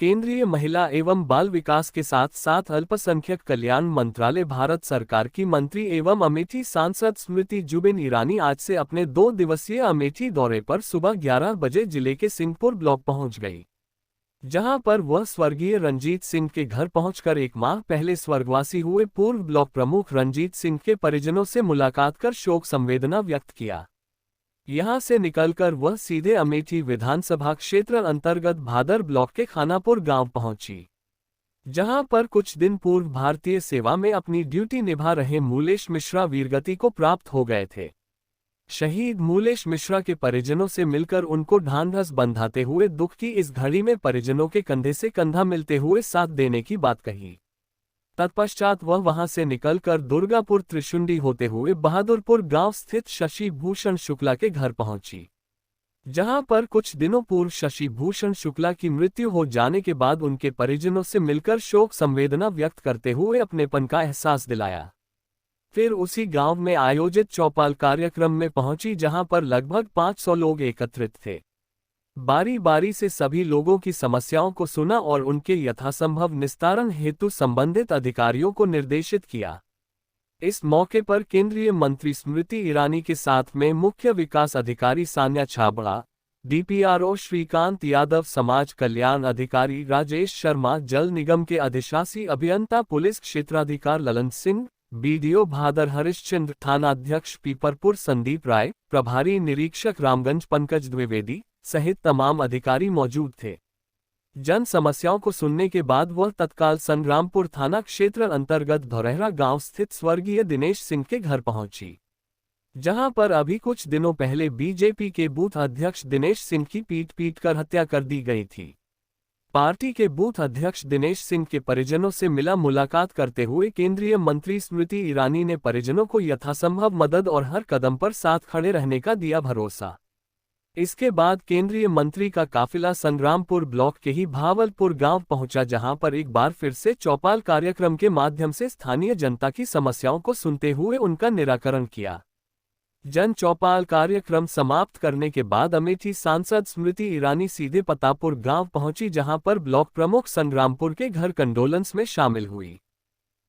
केंद्रीय महिला एवं बाल विकास के साथ साथ अल्पसंख्यक कल्याण मंत्रालय भारत सरकार की मंत्री एवं अमेठी सांसद स्मृति जुबिन ईरानी आज से अपने 2 दिवसीय अमेठी दौरे पर सुबह 11 बजे जिले के सिंहपुर ब्लॉक पहुंच गई, जहां पर वह स्वर्गीय रंजीत सिंह के घर पहुंचकर 1 माह पहले स्वर्गवासी हुए पूर्व ब्लॉक प्रमुख रंजीत सिंह के परिजनों से मुलाकात कर शोक संवेदना व्यक्त किया। यहां से निकलकर वह सीधे अमेठी विधानसभा क्षेत्र अंतर्गत भादर ब्लॉक के खानापुर गांव पहुंची, जहां पर कुछ दिन पूर्व भारतीय सेवा में अपनी ड्यूटी निभा रहे मूलेश मिश्रा वीरगति को प्राप्त हो गए थे। शहीद मूलेश मिश्रा के परिजनों से मिलकर उनको ढांढस बंधाते हुए दुख की इस घड़ी में परिजनों के कंधे से कंधा मिलते हुए साथ देने की बात कही। तत्पश्चात वह वहां से निकलकर दुर्गापुर त्रिशुंडी होते हुए बहादुरपुर गांव स्थित शशि भूषण शुक्ला के घर पहुंची, जहां पर कुछ दिनों पूर्व शशि भूषण शुक्ला की मृत्यु हो जाने के बाद उनके परिजनों से मिलकर शोक संवेदना व्यक्त करते हुए अपनेपन का एहसास दिलाया। फिर उसी गांव में आयोजित चौपाल कार्यक्रम में पहुंची, जहां पर लगभग 500 लोग एकत्रित थे। बारी बारी से सभी लोगों की समस्याओं को सुना और उनके यथासंभव निस्तारण हेतु संबंधित अधिकारियों को निर्देशित किया। इस मौके पर केंद्रीय मंत्री स्मृति ईरानी के साथ में मुख्य विकास अधिकारी सान्या छाबड़ा, डीपीआरओ श्रीकांत यादव, समाज कल्याण अधिकारी राजेश शर्मा, जल निगम के अधिशासी अभियंता, पुलिस क्षेत्राधिकारी ललन सिंह, बीडीओ भादर हरिश्चंद्र, थानाध्यक्ष पीपरपुर संदीप राय, प्रभारी निरीक्षक रामगंज पंकज द्विवेदी सहित तमाम अधिकारी मौजूद थे। जन समस्याओं को सुनने के बाद वह तत्काल संग्रामपुर थाना क्षेत्र अंतर्गत धौरहरा गांव स्थित स्वर्गीय दिनेश सिंह के घर पहुंची, जहां पर अभी कुछ दिनों पहले बीजेपी के बूथ अध्यक्ष दिनेश सिंह की पीट कर हत्या कर दी गई थी। पार्टी के बूथ अध्यक्ष दिनेश सिंह के परिजनों से मुलाकात करते हुए केंद्रीय मंत्री स्मृति ईरानी ने परिजनों को यथासंभव मदद और हर कदम पर साथ खड़े रहने का दिया भरोसा। इसके बाद केंद्रीय मंत्री का काफिला संग्रामपुर ब्लॉक के ही भावलपुर गांव पहुंचा, जहां पर एक बार फिर से चौपाल कार्यक्रम के माध्यम से स्थानीय जनता की समस्याओं को सुनते हुए उनका निराकरण किया। जन चौपाल कार्यक्रम समाप्त करने के बाद अमेठी सांसद स्मृति ईरानी सीधे पतापुर गांव पहुंची, जहां पर ब्लॉक प्रमुख संग्रामपुर के घर कंडोलेंस में शामिल हुई।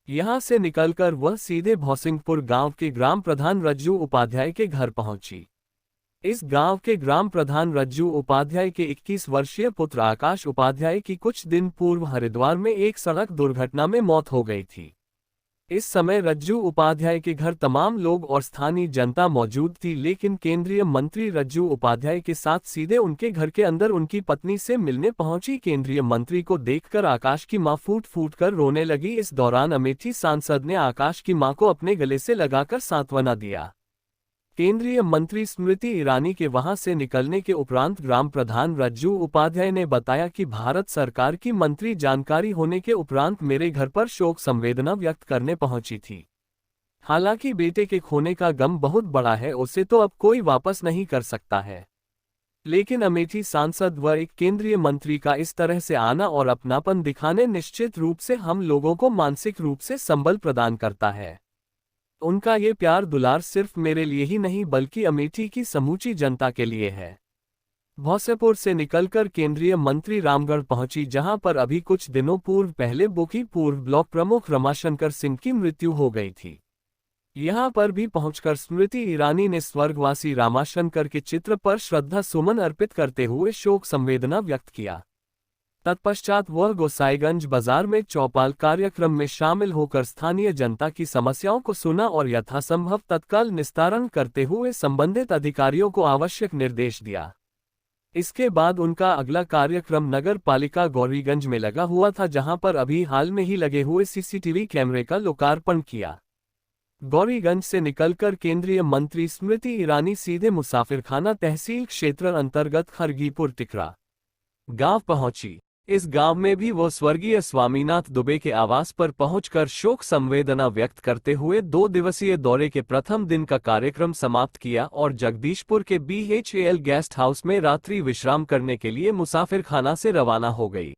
यहां से निकलकर वह सीधे भौसिंगपुर गांव के ग्राम प्रधान रज्जू उपाध्याय के घर पहुंची। इस गांव के ग्राम प्रधान रज्जू उपाध्याय के 21 वर्षीय पुत्र आकाश उपाध्याय की कुछ दिन पूर्व हरिद्वार में एक सड़क दुर्घटना में मौत हो गई थी। इस समय रज्जू उपाध्याय के घर तमाम लोग और स्थानीय जनता मौजूद थी, लेकिन केंद्रीय मंत्री रज्जू उपाध्याय के साथ सीधे उनके घर के अंदर उनकी पत्नी से मिलने पहुंची। केंद्रीय मंत्री को देखकर आकाश की मां फूट फूट कर रोने लगी। इस दौरान अमेठी सांसद ने आकाश की मां को अपने गले से लगाकर सांत्वना दिया। केंद्रीय मंत्री स्मृति ईरानी के वहां से निकलने के उपरांत ग्राम प्रधान रज्जू उपाध्याय ने बताया कि भारत सरकार की मंत्री जानकारी होने के उपरांत मेरे घर पर शोक संवेदना व्यक्त करने पहुंची थी। हालांकि बेटे के खोने का गम बहुत बड़ा है, उसे तो अब कोई वापस नहीं कर सकता है, लेकिन अमेठी सांसद व एक केंद्रीय मंत्री का इस तरह से आना और अपनापन दिखाने निश्चित रूप से हम लोगों को मानसिक रूप से संबल प्रदान करता है। उनका ये प्यार दुलार सिर्फ मेरे लिए ही नहीं बल्कि अमेठी की समूची जनता के लिए है। भौसेपुर से निकलकर केंद्रीय मंत्री रामगढ़ पहुंची, जहां पर अभी कुछ दिनों पूर्व पहले बुकी पूर्व ब्लॉक प्रमुख रमाशंकर सिंह की मृत्यु हो गई थी। यहां पर भी पहुंचकर स्मृति ईरानी ने स्वर्गवासी रामाशंकर के चित्र पर श्रद्धा सुमन अर्पित करते हुए शोक संवेदना व्यक्त किया। तत्पश्चात वह गोसाईगंज बाजार में चौपाल कार्यक्रम में शामिल होकर स्थानीय जनता की समस्याओं को सुना और यथासंभव तत्काल निस्तारण करते हुए संबंधित अधिकारियों को आवश्यक निर्देश दिया। इसके बाद उनका अगला कार्यक्रम नगर पालिका गौरीगंज में लगा हुआ था, जहां पर अभी हाल में ही लगे हुए सीसीटीवी कैमरे का लोकार्पण किया। गौरीगंज से निकलकर केंद्रीय मंत्री स्मृति ईरानी सीधे मुसाफिरखाना तहसील क्षेत्र अंतर्गत खरगीपुर टिकरा गांव पहुंची। इस गांव में भी वो स्वर्गीय स्वामीनाथ दुबे के आवास पर पहुंचकर शोक संवेदना व्यक्त करते हुए 2 दिवसीय दौरे के प्रथम दिन का कार्यक्रम समाप्त किया और जगदीशपुर के BHAL गेस्ट हाउस में रात्रि विश्राम करने के लिए मुसाफिरखाना से रवाना हो गई।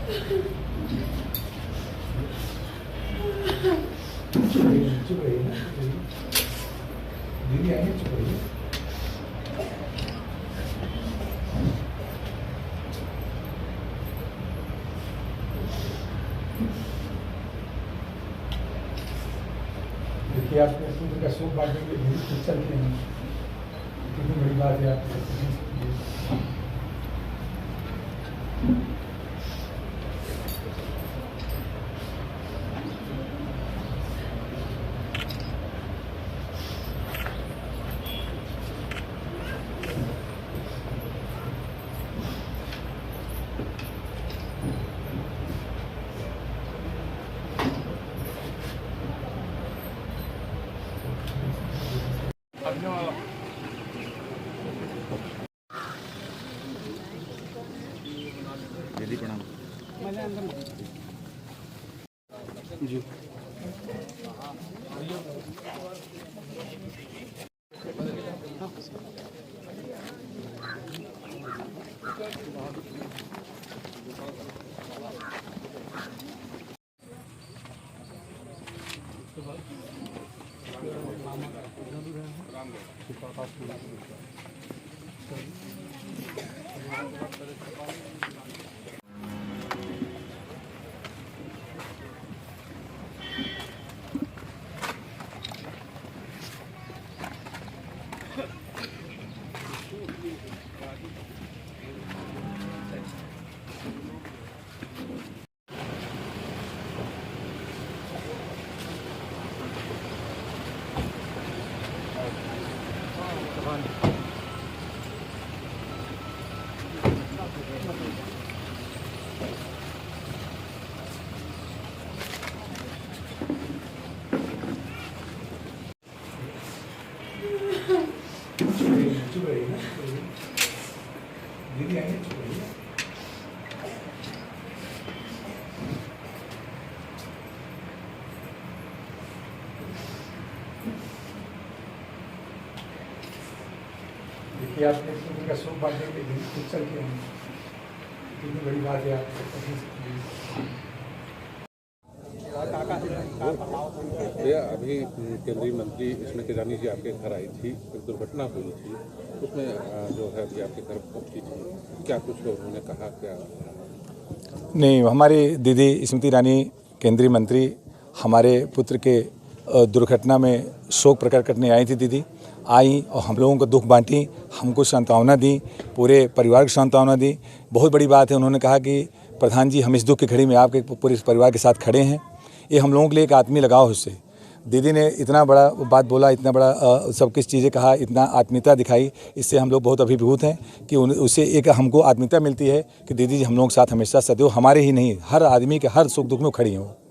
चुप रहिए ना, दीदी आएंगे, चुप रहिए। देखिए आपने सूर्य का शोक बांटने के लिए खुद चलते हैं, कितनी बड़ी बात है आपके लिए। दीदी प्रणाम जी। चुप रहिए ना, दीदी आएंगे, चुप रहिए। देखिए आपने सूर्य का शोक बांटने के लिए खुद चलते हैं, कितनी बड़ी बात है आपके लिए। भैया अभी केंद्रीय मंत्री स्मृति ईरानी जी आपके घर आई थी, एक दुर्घटना हुई थी, उसमें जो है अभी आपके घर पहुंची थी, क्या कुछ उन्होंने कहा क्या? नहीं, हमारी दीदी स्मृति ईरानी केंद्रीय मंत्री हमारे पुत्र के दुर्घटना में शोक प्रकट करने आई थी। दीदी आई और हम लोगों को दुख बांटी, हमको सांत्वना दी, पूरे परिवार को सांत्वना दी। बहुत बड़ी बात है, उन्होंने कहा कि प्रधान जी हम इस दुख की घड़ी में आपके पूरे परिवार के साथ खड़े हैं। ये हम लोगों के लिए एक आत्मीय लगाव है उससे। दीदी ने इतना बड़ा बात बोला, इतना बड़ा सब कुछ चीज़ें कहा, इतना आत्मीयता दिखाई, इससे हम लोग बहुत अभिभूत हैं कि उससे एक हमको आत्मीयता मिलती है कि दीदी जी हम लोगों के साथ हमेशा सदैव, हमारे ही नहीं हर आदमी के हर सुख दुख में खड़ी हों।